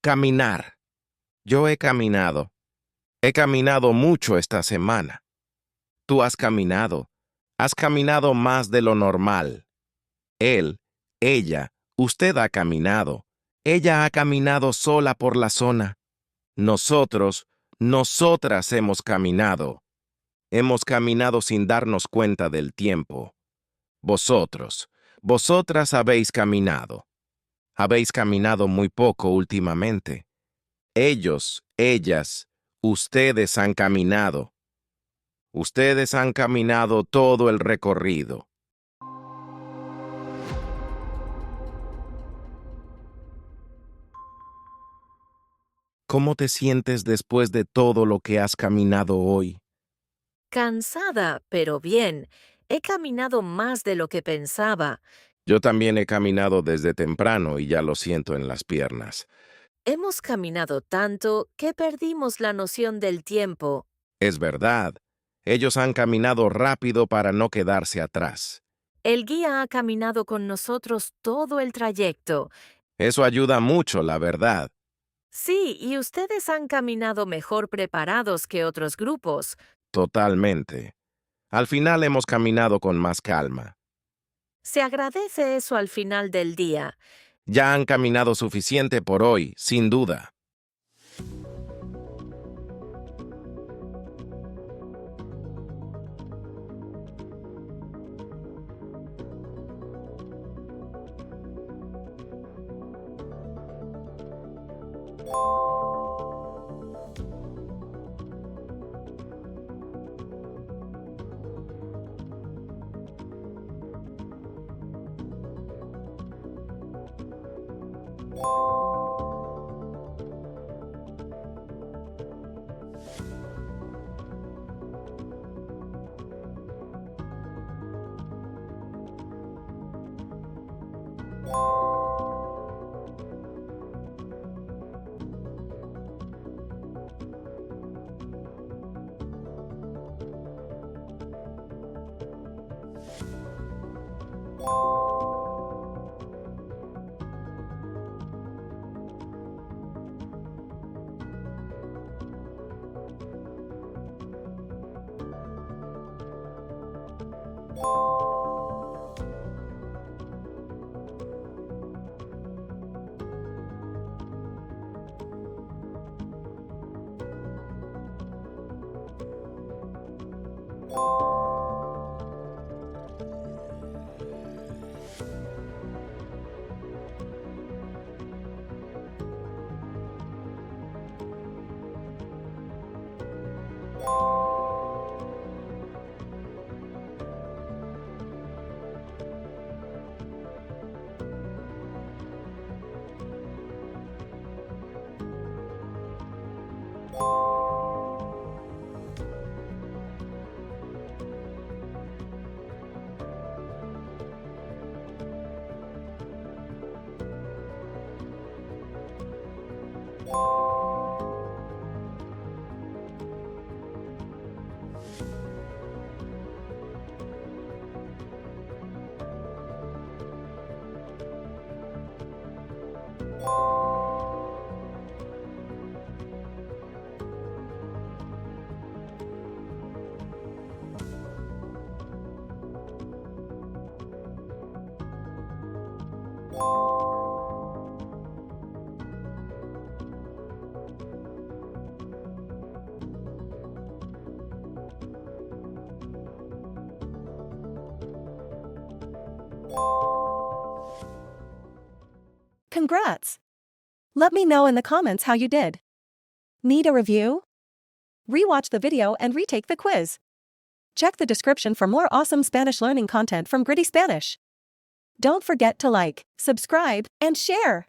Caminar. Yo he caminado. He caminado mucho esta semana. Tú has caminado. Has caminado más de lo normal. Él, ella, usted ha caminado. Ella ha caminado sola por la zona. Nosotros, nosotras hemos caminado. Hemos caminado sin darnos cuenta del tiempo. Vosotros, vosotras habéis caminado. Habéis caminado muy poco últimamente. Ellos, ellas, ustedes han caminado. Ustedes han caminado todo el recorrido. ¿Cómo te sientes después de todo lo que has caminado hoy? Cansada, pero bien. He caminado más de lo que pensaba. Yo también he caminado desde temprano y ya lo siento en las piernas. Hemos caminado tanto que perdimos la noción del tiempo. Es verdad, ellos han caminado rápido para no quedarse atrás. El guía ha caminado con nosotros todo el trayecto. Eso ayuda mucho, la verdad. Sí, y ustedes han caminado mejor preparados que otros grupos. Totalmente. Al final hemos caminado con más calma. Se agradece eso al final del día. Ya han caminado suficiente por hoy, sin duda. Congrats! Let me know in the comments how you did. Need a review? Rewatch the video and retake the quiz. Check the description for more awesome Spanish learning content from Gritty Spanish. Don't forget to like, subscribe, and share.